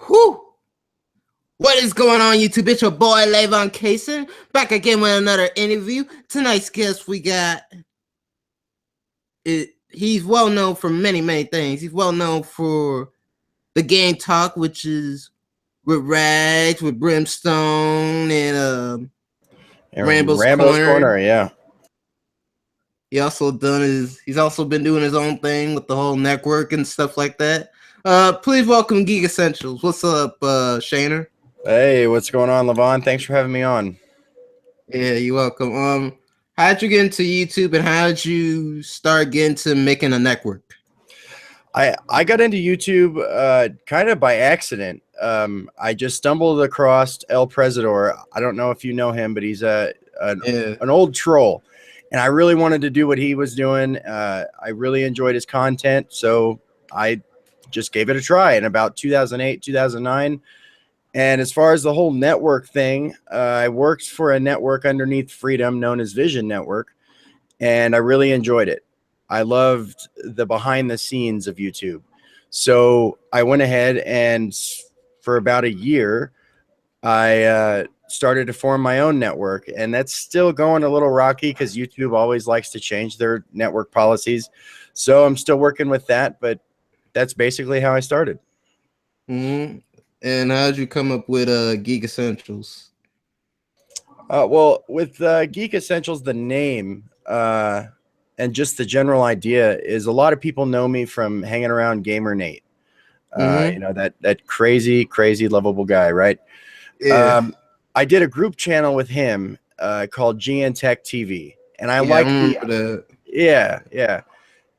Whew! What is going on, YouTube? It's your boy Levon Kaysen, back again with another interview. Tonight's guest we got he's well known for many things. He's well known for the game talk, which is with Rags, with Brimstone, and Rambo's Corner. Yeah. He's also been doing his own thing with the whole network and stuff like that. Please welcome Geek Essentials. What's up, Shaner? Hey, what's going on, Levon? Thanks for having me on. Yeah, you're welcome. How'd you get into YouTube, and how'd you start getting to making a network? I got into YouTube kind of by accident. I just stumbled across El Presidor. I don't know if you know him, but he's an old troll, and I really wanted to do what he was doing. I really enjoyed his content, so I just gave it a try in about 2008, 2009. And as far as the whole network thing, I worked for a network underneath Freedom known as Vision Network, and I really enjoyed it. I loved the behind the scenes of YouTube. So I went ahead and for about a year, I started to form my own network, and that's still going a little rocky because YouTube always likes to change their network policies. So I'm still working with that, but that's basically how I started. Mm-hmm. And how'd you come up with Geek Essentials? Well, with Geek Essentials, the name and just the general idea is a lot of people know me from hanging around Gamer Nate. You know, that crazy lovable guy, right? Yeah. I did a group channel with him called GN Tech TV, and I like the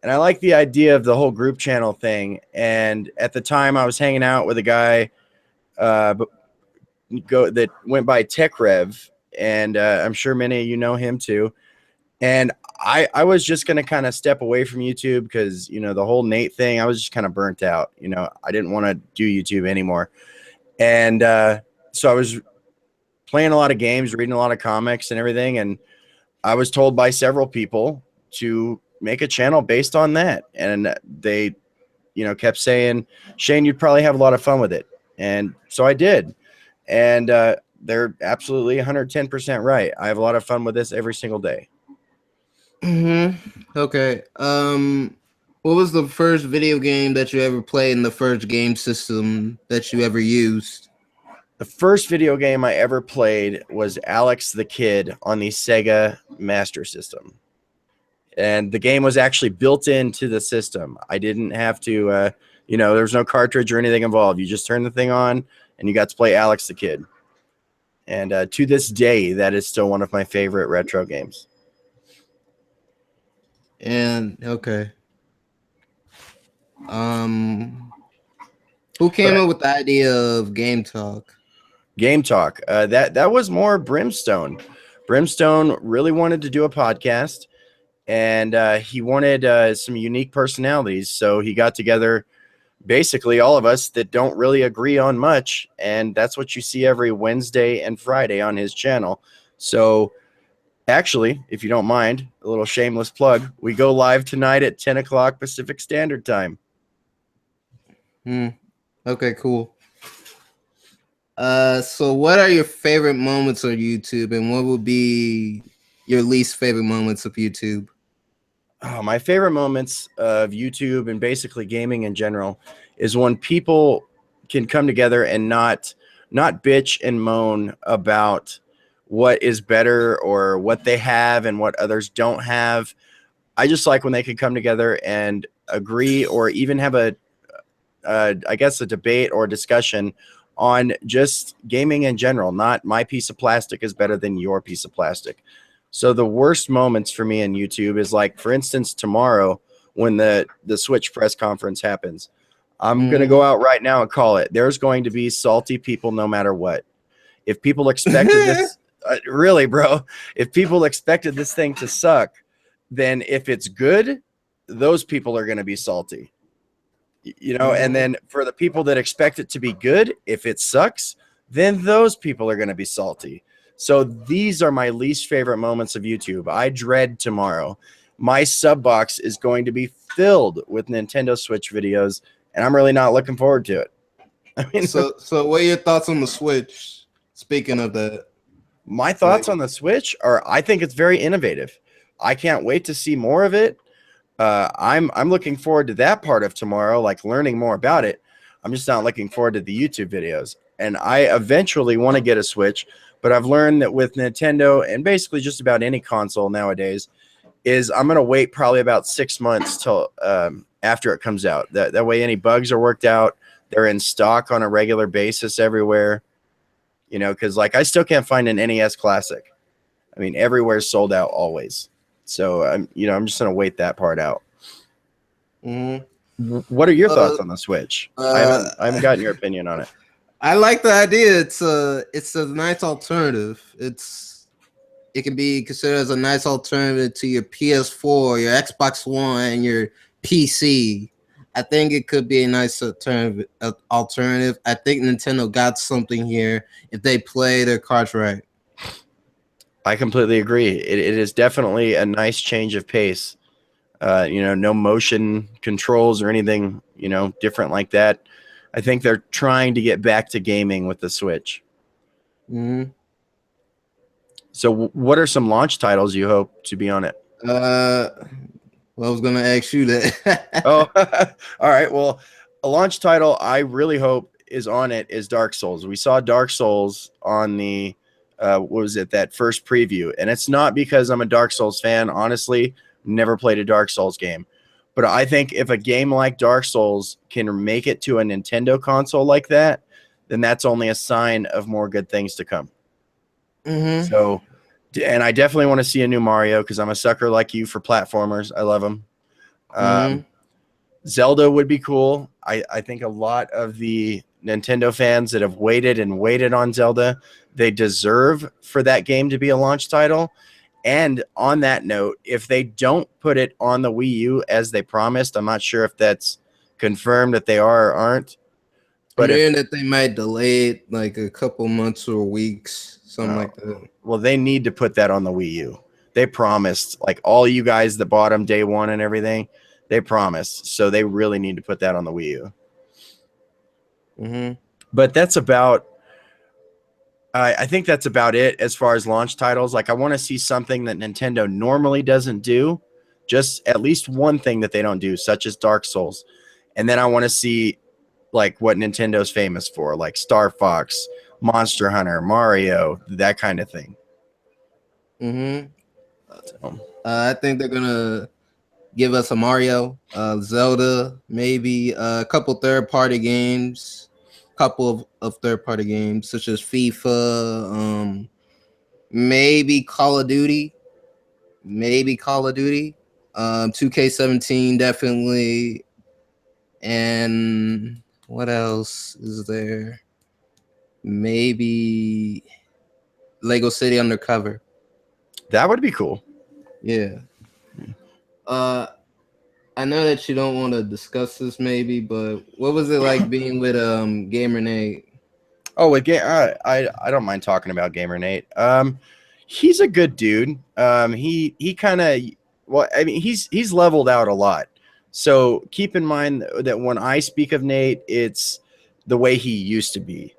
and I like the idea of the whole group channel thing. And at the time, I was hanging out with a guy that went by TechRev, and I'm sure many of you know him too. And I was just going to kind of step away from YouTube because, you know, the whole Nate thing, I was just kind of burnt out. You know, I didn't want to do YouTube anymore. And so I was playing a lot of games, reading a lot of comics and everything. And I was told by several people to make a channel based on that. And they, you know, kept saying, Shane, you'd probably have a lot of fun with it. And so I did. And they're absolutely 110% right. I have a lot of fun with this every single day. Okay. What was the first video game that you ever played in the first game system that you ever used? The first video game I ever played was Alex the Kid on the Sega Master System. And the game was actually built into the system. I didn't have to, you know, there was no cartridge or anything involved. You just turned the thing on and you got to play Alex the Kid. And to this day, that is still one of my favorite retro games. And okay. Who came up with the idea of Game Talk? Game Talk. That was more Brimstone. Brimstone really wanted to do a podcast, and he wanted some unique personalities. So he got together basically all of us that don't really agree on much, and that's what you see every Wednesday and Friday on his channel. So actually, if you don't mind, a little shameless plug, we go live tonight at 10 o'clock Pacific Standard Time. Okay, cool. So what are your favorite moments on YouTube, and what would be your least favorite moments of YouTube? Oh, my favorite moments of YouTube and basically gaming in general is when people can come together and not bitch and moan about what is better or what they have and what others don't have. I just like when they can come together and agree or even have I guess a debate or discussion on just gaming in general, not my piece of plastic is better than your piece of plastic. So the worst moments for me in YouTube is like, for instance, tomorrow when the Switch press conference happens, I'm going to go out right now and call it. There's going to be salty people no matter what. If people expected this, really, bro, if people expected this thing to suck, then if it's good, those people are going to be salty. You know, and then for the people that expect it to be good, if it sucks, then those people are going to be salty. So these are my least favorite moments of YouTube. I dread tomorrow. My sub box is going to be filled with Nintendo Switch videos, and I'm really not looking forward to it. I mean, so what are your thoughts on the Switch? Speaking of that, my thoughts on the Switch are, I think it's very innovative. I can't wait to see more of it. I'm looking forward to that part of tomorrow, like learning more about it. I'm just not looking forward to the YouTube videos. And I eventually want to get a Switch, but I've learned that with Nintendo and basically just about any console nowadays, is I'm gonna wait probably about 6 months till after it comes out. That way, any bugs are worked out. They're in stock on a regular basis everywhere. You know, because like I still can't find an NES Classic. I mean, everywhere's sold out always. So I'm just gonna wait that part out. Mm-hmm. What are your thoughts on the Switch? I haven't gotten your opinion on it. I like the idea. It's a nice alternative. It can be considered as a nice alternative to your PS4, your Xbox One, and your PC. I think it could be a nice alternative. I think Nintendo got something here if they play their cards right. I completely agree. It is definitely a nice change of pace. No motion controls or anything, different like that. I think they're trying to get back to gaming with the Switch. Mm-hmm. So what are some launch titles you hope to be on it? Well, I was going to ask you that. Oh, all right. Well, a launch title I really hope is on it is Dark Souls. We saw Dark Souls on the, what was it, that first preview. And it's not because I'm a Dark Souls fan. Honestly, never played a Dark Souls game. But I think if a game like Dark Souls can make it to a Nintendo console like that, then that's only a sign of more good things to come. Mm-hmm. So, and I definitely want to see a new Mario because I'm a sucker like you for platformers. I love them. Mm-hmm. Zelda would be cool. I think a lot of the Nintendo fans that have waited and waited on Zelda, they deserve for that game to be a launch title. And on that note, if they don't put it on the Wii U as they promised, I'm not sure if that's confirmed that they are or aren't. But I'm hearing that they might delay it like a couple months or weeks, something like that. Well, they need to put that on the Wii U. They promised, like all you guys that bought them day one and everything, they promised. So they really need to put that on the Wii U. Mm-hmm. But that's about, I think that's about it as far as launch titles. Like I want to see something that Nintendo normally doesn't do, just at least one thing that they don't do, such as Dark Souls. And then I want to see like what Nintendo's famous for, like Star Fox, Monster Hunter, Mario, that kind of thing. Mm-hmm. I think they're gonna give us a Mario, Zelda, maybe a couple third-party games, couple of third-party games such as FIFA, maybe Call of Duty, 2K17 definitely, and what else is there? Maybe Lego City Undercover. That would be cool. Yeah. I know that you don't want to discuss this maybe, but what was it like being with Gamer Nate? Oh, with I don't mind talking about Gamer Nate. He's a good dude. He kind of, well, I mean, he's leveled out a lot. So keep in mind that when I speak of Nate, it's the way he used to be.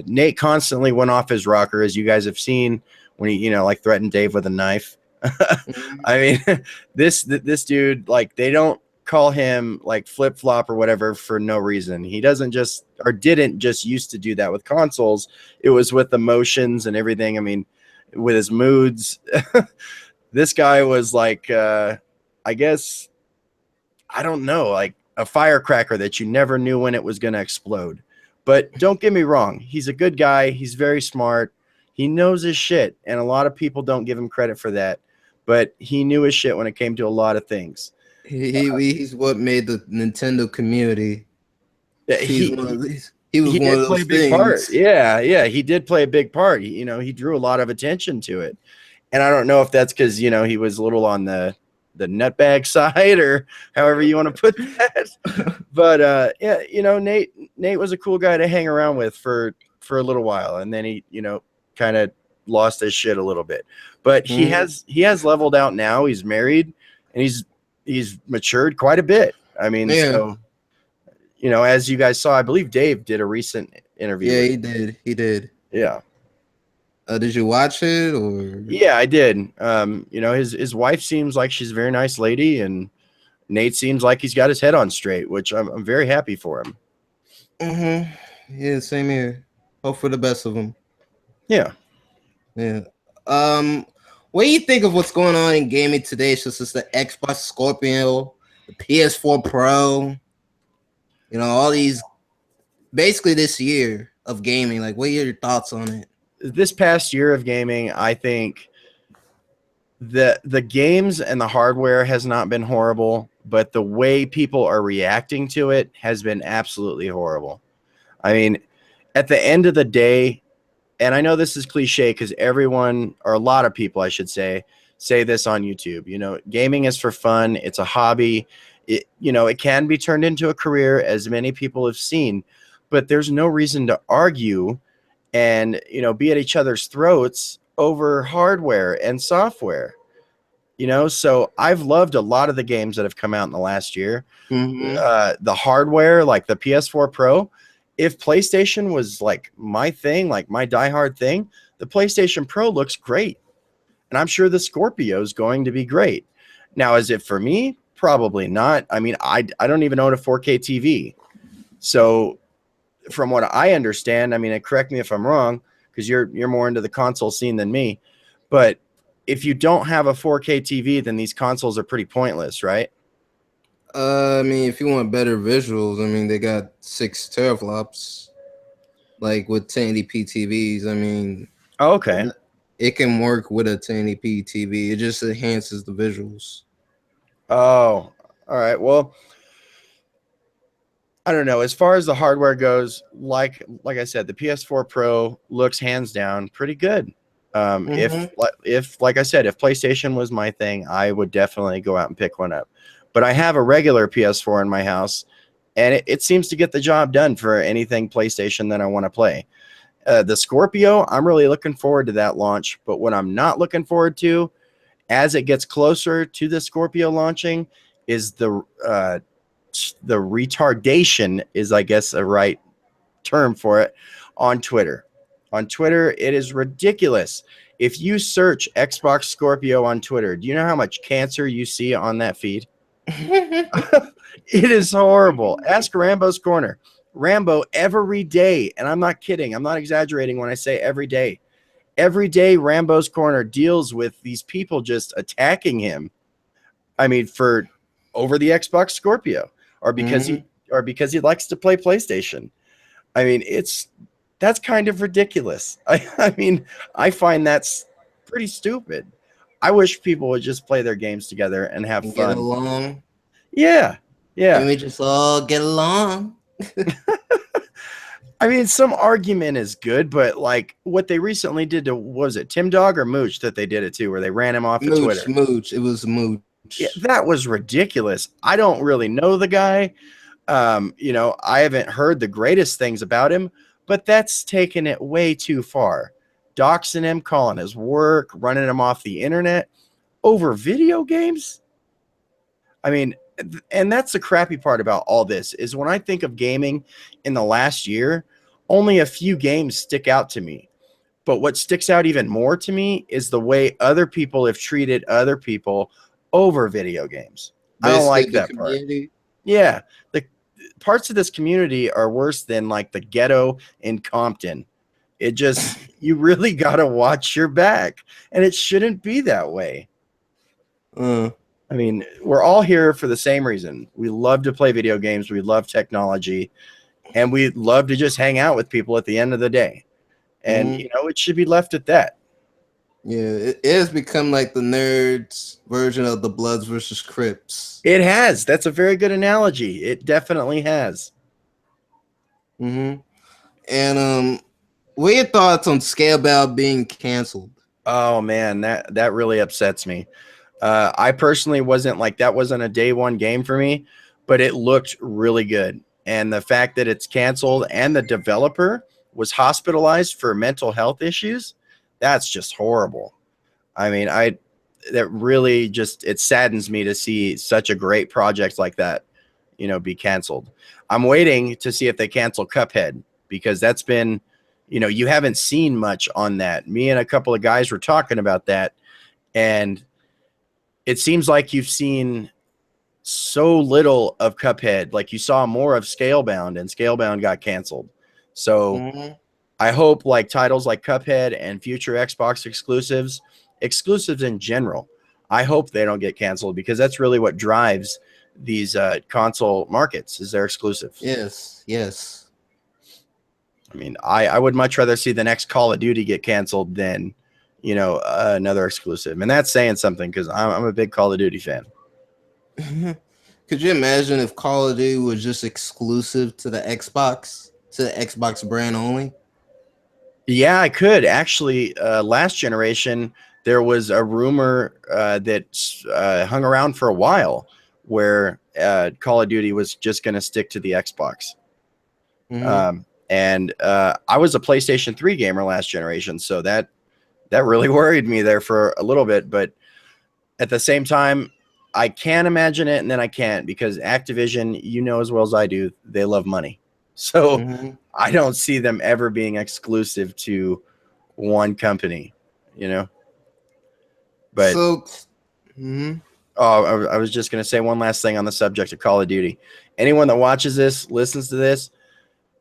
Nate constantly went off his rocker, as you guys have seen, when he, like threatened Dave with a knife. I mean, this dude, like, they don't call him like flip flop or whatever for no reason. He didn't just used to do that with consoles. It was with emotions and everything. I mean, with his moods, this guy was like, I guess, I don't know, like a firecracker that you never knew when it was going to explode. But don't get me wrong. He's a good guy. He's very smart. He knows his shit. And a lot of people don't give him credit for that. But he knew his shit when it came to a lot of things. He's what made the Nintendo community. He was one of those things. Part. Yeah, he did play a big part. He drew a lot of attention to it. And I don't know if that's because, he was a little on the nutbag side or however you want to put that. But yeah, Nate was a cool guy to hang around with for a little while. And then he, kind of lost his shit a little bit. But he has leveled out now. He's married and he's matured quite a bit. I mean, so you know, as you guys saw, I believe Dave did a recent interview. Yeah, with he did. He did. Yeah. Did you watch it or? Yeah, I did. You know, his wife seems like she's a very nice lady, and Nate seems like he's got his head on straight, which I'm very happy for him. Yeah, same here. Hope for the best of him. Yeah. Yeah. What do you think of what's going on in gaming today? Since it's the Xbox Scorpio, the PS4 Pro, you know, all these basically this year of gaming. Like, what are your thoughts on it? This past year of gaming, I think the games and the hardware has not been horrible, but the way people are reacting to it has been absolutely horrible. I mean, at the end of the day, and I know this is cliche because everyone, or a lot of people, I should say this on YouTube. You know, gaming is for fun. It's a hobby. You know, it can be turned into a career, as many people have seen, but there's no reason to argue and, you know, be at each other's throats over hardware and software. You know, so I've loved a lot of the games that have come out in the last year. The hardware, like the PS4 Pro, if PlayStation was like my thing, like my diehard thing, the PlayStation Pro looks great. And I'm sure the Scorpio is going to be great. Now, is it for me? Probably not. I mean, I don't even own a 4K TV. So from what I understand, I mean, and correct me if I'm wrong, because you're more into the console scene than me, but if you don't have a 4K TV, then these consoles are pretty pointless, right? I mean, if you want better visuals, I mean, they got 6 teraflops, like with 1080p TVs. I mean, Oh, okay. it can work with a 1080p TV. It just enhances the visuals. Oh, all right. Well, I don't know. As far as the hardware goes, like I said, the PS4 Pro looks hands down pretty good. If like I said, if PlayStation was my thing, I would definitely go out and pick one up. But I have a regular PS4 in my house, and it seems to get the job done for anything PlayStation that I want to play. The Scorpio, I'm really looking forward to that launch. But what I'm not looking forward to, as it gets closer to the Scorpio launching, is the retardation is, I guess, a right term for it, on Twitter. On Twitter, it is ridiculous. If you search Xbox Scorpio on Twitter, do you know how much cancer you see on that feed? It is horrible. Ask Rambo's Corner. Rambo every day, and I'm not kidding, I'm not exaggerating when I say every day. Every day, Rambo's Corner deals with these people just attacking him. I mean, for over the Xbox Scorpio, or because he likes to play PlayStation. I mean, that's kind of ridiculous. I mean, I find that's pretty stupid. I wish people would just play their games together and have fun. Get along. Yeah. Can we just all get along? I mean, some argument is good, but like what they recently did to, was it Tim Dog or Mooch that they did it to, where they ran him off of Twitter? Mooch. It was Mooch. Yeah, that was ridiculous. I don't really know the guy. You know, I haven't heard the greatest things about him, but that's taken it way too far. Doxing him, calling his work, running him off the internet over video games. I mean, and that's the crappy part about all this, is when I think of gaming in the last year, only a few games stick out to me. But what sticks out even more to me is the way other people have treated other people over video games. I don't like that part. Yeah, the parts of this community are worse than like the ghetto in Compton. It just, you really got to watch your back, and it shouldn't be that way. I mean, we're all here for the same reason. We love to play video games. We love technology, and we love to just hang out with people at the end of the day. And, you know, it should be left at that. Yeah, it has become like the nerds version of the Bloods versus Crips. It has. That's a very good analogy. It definitely has. And what are your thoughts on Scalebound being canceled? Oh man, that really upsets me. I personally wasn't like, that wasn't a day one game for me, but it looked really good. And the fact that it's canceled and the developer was hospitalized for mental health issues, that's just horrible. I mean, that really just, it saddens me to see such a great project like that, be canceled. I'm waiting to see if they cancel Cuphead, because that's been, you haven't seen much on that. Me and a couple of guys were talking about that, and it seems like you've seen so little of Cuphead. Like, you saw more of Scalebound, and Scalebound got canceled. So I hope like titles like Cuphead and future Xbox exclusives in general, I hope they don't get canceled, because that's really what drives these console markets, is their exclusives. Yes. I mean, I would much rather see the next Call of Duty get canceled than, another exclusive. And that's saying something, because I'm a big Call of Duty fan. Could you imagine if Call of Duty was just exclusive to the Xbox brand only? Yeah, I could. Actually, last generation, there was a rumor that hung around for a while where Call of Duty was just going to stick to the Xbox. And I was a PlayStation 3 gamer last generation, so that really worried me there for a little bit. But at the same time, I can imagine it, and then I can't, because Activision, as well as I do, they love money. So I don't see them ever being exclusive to one company, But I was just going to say one last thing on the subject of Call of Duty. Anyone that watches this, listens to this,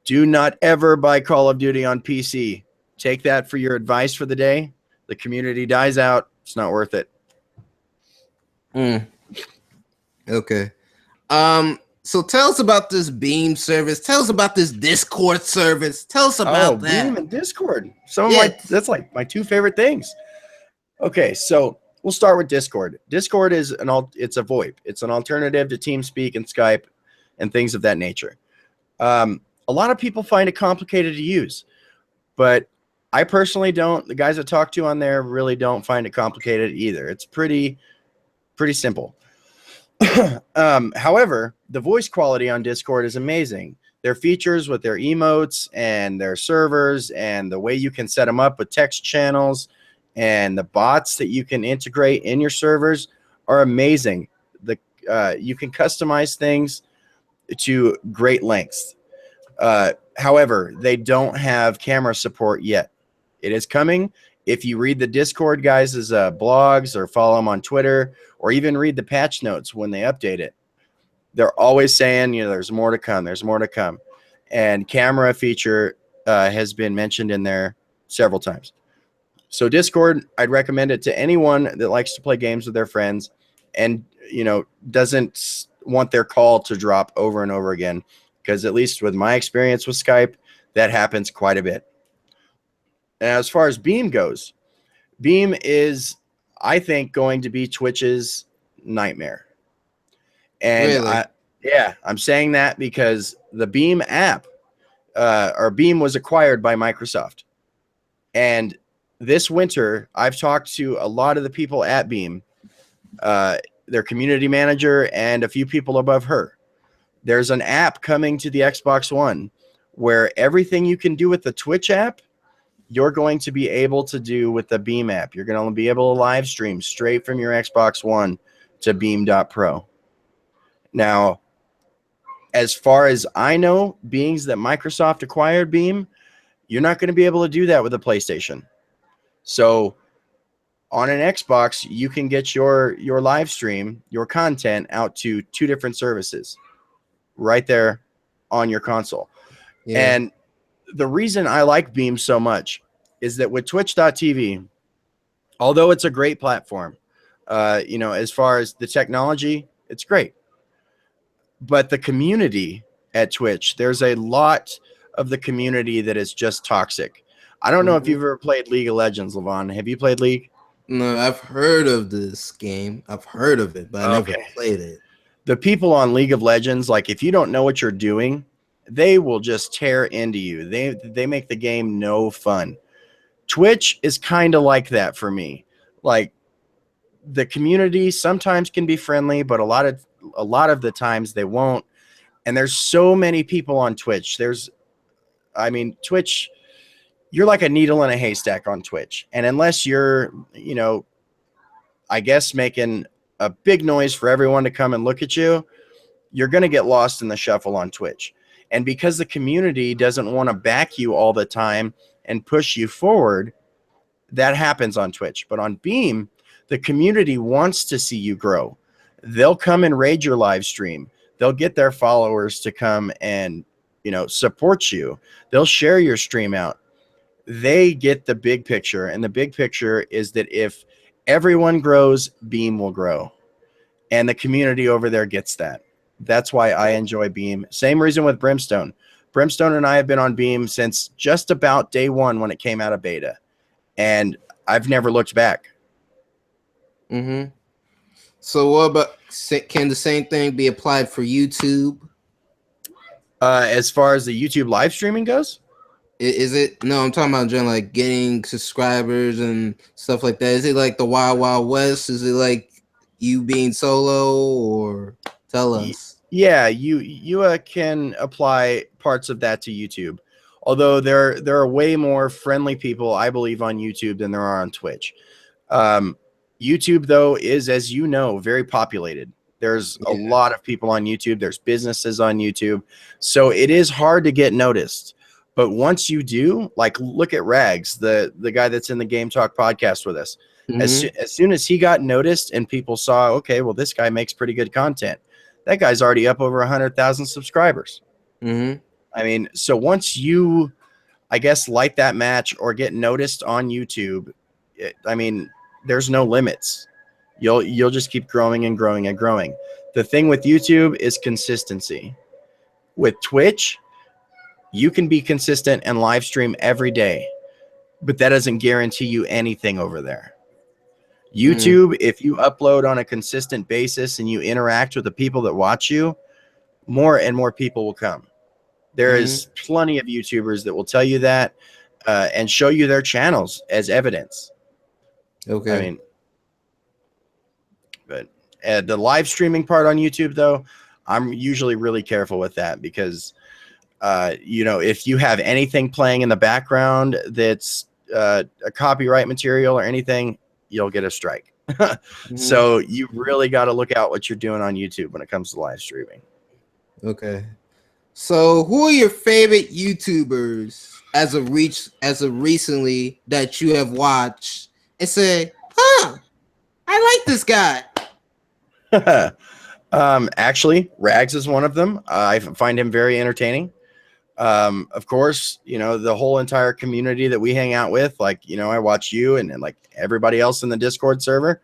do not ever buy Call of Duty on PC. Take that for your advice for the day. The community dies out. It's not worth it. Okay. So tell us about this Beam service. Tell us about this Discord service. Tell us about that. Beam and Discord. That's like my two favorite things. Okay, so we'll start with Discord. Discord is it's a VoIP. It's an alternative to TeamSpeak and Skype and things of that nature. A lot of people find it complicated to use, but I personally don't. The guys I talk to on there really don't find it complicated either. It's pretty simple. However, the voice quality on Discord is amazing. Their features with their emotes and their servers, and the way you can set them up with text channels, and the bots that you can integrate in your servers are amazing. You can customize things to great lengths. However, they don't have camera support yet. It is coming. If you read the Discord guys' blogs, or follow them on Twitter, or even read the patch notes when they update it, they're always saying, there's more to come. There's more to come. And camera feature has been mentioned in there several times. So Discord, I'd recommend it to anyone that likes to play games with their friends and, doesn't want their call to drop over and over again. Because at least with my experience with Skype, that happens quite a bit. And as far as Beam goes, Beam is, I think, going to be Twitch's nightmare. And really? I'm saying that because the Beam app, or Beam, was acquired by Microsoft. And this winter, I've talked to a lot of the people at Beam, their community manager, and a few people above her. There's an app coming to the Xbox One where everything you can do with the Twitch app, you're going to be able to do with the Beam app. You're going to be able to live stream straight from your Xbox One to Beam.pro. Now, as far as I know, being that Microsoft acquired Beam, you're not going to be able to do that with a PlayStation. So on an Xbox, you can get your live stream, your content out to two different services right there on your console. Yeah. And the reason I like Beam so much is that with Twitch.tv, although it's a great platform, as far as the technology, it's great. But the community at Twitch, there's a lot of the community that is just toxic. I don't know if you've ever played League of Legends, Levon. Have you played League? No, I've heard of this game. I've heard of it, but I never played it. The people on League of Legends, like, if you don't know what you're doing, they will just tear into you. They make the game no fun. Twitch is kind of like that for me. Like, the community sometimes can be friendly, but a lot of the times they won't. And there's so many people on Twitch. Twitch, you're like a needle in a haystack on Twitch. And unless you're, I guess, making a big noise for everyone to come and look at you, you're going to get lost in the shuffle on Twitch. And because the community doesn't want to back you all the time and push you forward, that happens on Twitch. But on Beam, the community wants to see you grow. They'll come and raid your live stream. They'll get their followers to come and, support you. They'll share your stream out. They get the big picture. And the big picture is that if everyone grows, Beam will grow. And the community over there gets that. That's why I enjoy Beam. Same reason with Brimstone. Brimstone and I have been on Beam since just about day one when it came out of beta. And I've never looked back. Mm-hmm. So what about, can the same thing be applied for YouTube? As far as the YouTube live streaming goes? Is it? No, I'm talking about generally like getting subscribers and stuff like that. Is it like the Wild Wild West? Is it like you being solo, or tell us? Yeah, you can apply parts of that to YouTube. Although there are way more friendly people, I believe, on YouTube than there are on Twitch. YouTube, though, is, as you know, very populated. There's a lot of people on YouTube. There's businesses on YouTube. So it is hard to get noticed. But once you do, like, look at Rags, the guy that's in the Game Talk podcast with us. Mm-hmm. As soon as he got noticed and people saw, okay, well, this guy makes pretty good content. That guy's already up over 100,000 subscribers. Mm-hmm. I mean, so once you, I guess, light that match or get noticed on YouTube, there's no limits. You'll just keep growing and growing and growing. The thing with YouTube is consistency. With Twitch, you can be consistent and live stream every day, but that doesn't guarantee you anything over there. YouTube, if you upload on a consistent basis and you interact with the people that watch you, more and more people will come. There is plenty of YouTubers that will tell you that and show you their channels as evidence. Okay. But the live streaming part on YouTube, though, I'm usually really careful with that because, if you have anything playing in the background that's a copyright material or anything, you'll get a strike. So you really got to look out what you're doing on YouTube when it comes to live streaming. Okay. So who are your favorite YouTubers as of recently that you have watched and say, I like this guy? Actually, Rags is one of them. I find him very entertaining. Of course, the whole entire community that we hang out with, like, I watch you and like everybody else in the Discord server.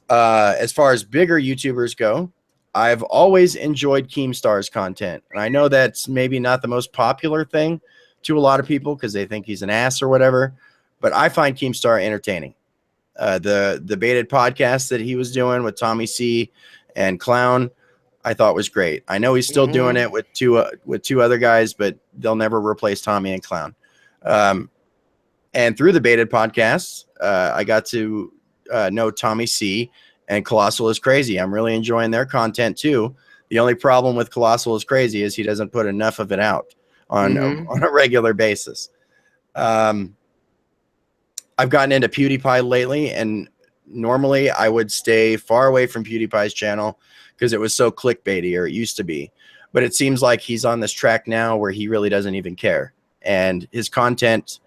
As far as bigger YouTubers go, I've always enjoyed Keemstar's content. And I know that's maybe not the most popular thing to a lot of people because they think he's an ass or whatever, but I find Keemstar entertaining. The baited podcast that he was doing with Tommy C and Clown, I thought was great. I know he's still doing it with two other guys, but they'll never replace Tommy and Clown. And through the baited podcasts, I got to know Tommy C and Colossal is Crazy. I'm really enjoying their content too. The only problem with Colossal is Crazy is he doesn't put enough of it out on a regular basis. I've gotten into PewDiePie lately, and normally I would stay far away from PewDiePie's channel because it was so clickbaity, or it used to be. But it seems like he's on this track now where he really doesn't even care. And his content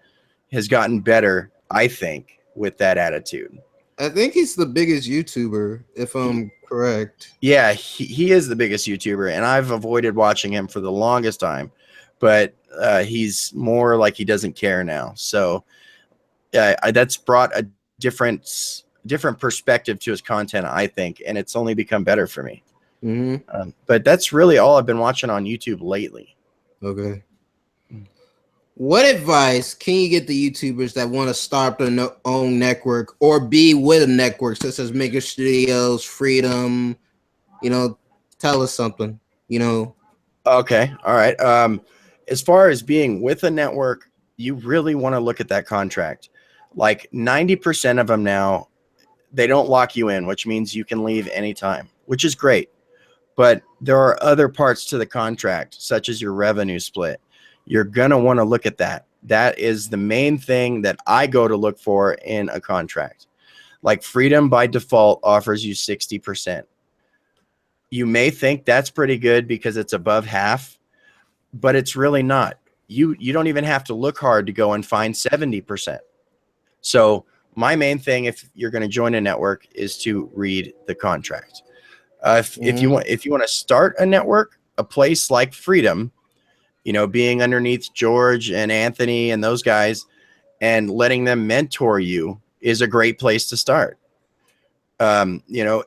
has gotten better, I think, with that attitude. I think he's the biggest YouTuber, if I'm correct. Yeah, he is the biggest YouTuber, and I've avoided watching him for the longest time. But he's more like he doesn't care now. So that's brought a different perspective to his content, I think, and it's only become better for me. But that's really all I've been watching on YouTube lately. Okay. What advice can you get the YouTubers that want to start their own network or be with a network, such as Maker Studios, Freedom? Tell us something. Okay. All right. As far as being with a network, you really want to look at that contract. Like 90% of them now, they don't lock you in, which means you can leave anytime, which is great. But there are other parts to the contract, such as your revenue split. You're going to want to look at that. That is the main thing that I go to look for in a contract. Like Freedom by default offers you 60%. You may think that's pretty good because it's above half, but it's really not. You don't even have to look hard to go and find 70%. So my main thing, if you're going to join a network, is to read the contract. If you want to start a network, a place like Freedom, you know, being underneath George and Anthony and those guys, and letting them mentor you is a great place to start. You know,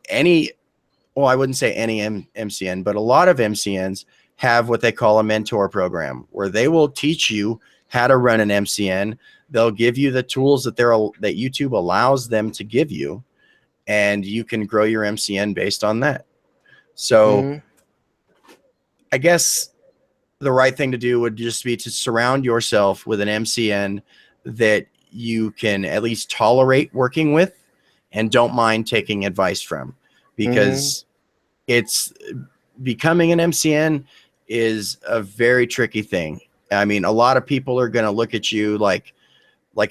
I wouldn't say any MCN, but a lot of MCNs have what they call a mentor program where they will teach you how to run an MCN. They'll give you the tools that YouTube allows them to give you, and you can grow your MCN based on that. So I guess the right thing to do would just be to surround yourself with an MCN that you can at least tolerate working with and don't mind taking advice from, because it's becoming an MCN is a very tricky thing. I mean, a lot of people are going to look at you like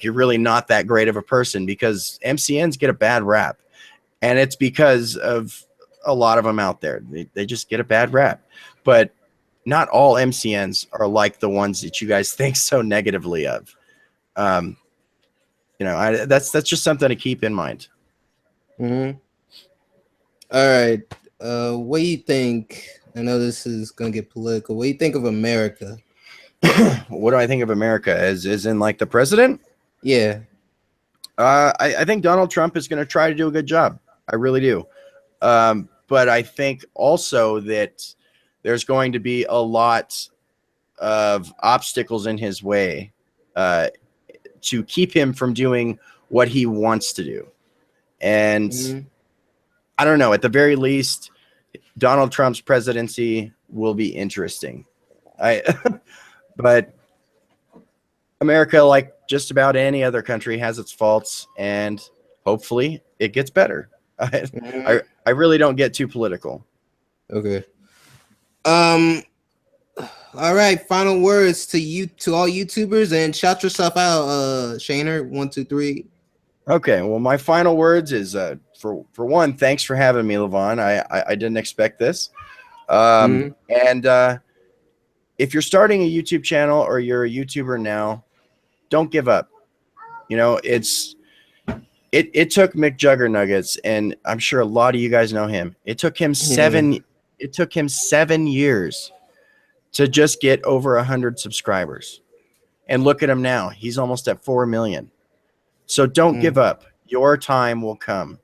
you're really not that great of a person, because MCNs get a bad rap, and it's because of a lot of them out there. They just get a bad rap, but not all MCNs are like the ones that you guys think so negatively of. You know, that's just something to keep in mind. All right. What do you think? I know this is gonna get political. What do you think of America? What do I think of America? As in like the president? Yeah. I think Donald Trump is going to try to do a good job. I really do. But I think also that there's going to be a lot of obstacles in his way to keep him from doing what he wants to do. And I don't know, at the very least, Donald Trump's presidency will be interesting. But America, like just about any other country, has its faults, and hopefully it gets better. I really don't get too political. Okay. All right. Final words to all YouTubers, and shout yourself out, Shaner 1 2 3. Okay. Well, my final words is for one, thanks for having me, Levon. I didn't expect this. And if you're starting a YouTube channel or you're a YouTuber now, don't give up. You know, it took Mick Juggernuggets, and I'm sure a lot of you guys know him. It took him 7 years to just get over 100 subscribers. And look at him now. He's almost at 4 million. So don't give up. Your time will come.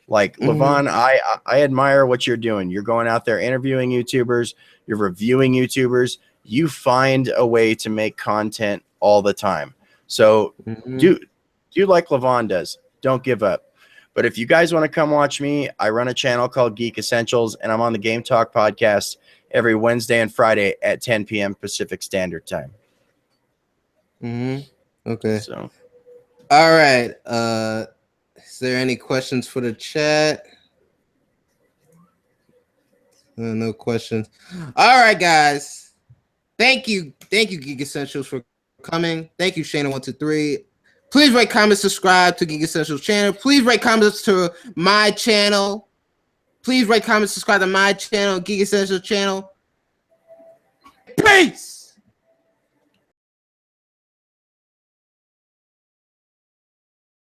Like Levon, I admire what you're doing. You're going out there interviewing YouTubers, you're reviewing YouTubers. You find a way to make content all the time. So do like Levon does. Don't give up. But if you guys want to come watch me, I run a channel called Geek Essentials, and I'm on the Game Talk podcast every Wednesday and Friday at 10 p.m. Pacific Standard Time. Okay. So, all right. Is there any questions for the chat? No questions. All right, guys. Thank you, Geek Essentials, for coming. Thank you, Shana 1 2 3. Please rate, comment, subscribe to Geek Essentials channel. Please rate, comments to my channel. Please rate, comment, subscribe to my channel, Geek Essentials channel. Peace.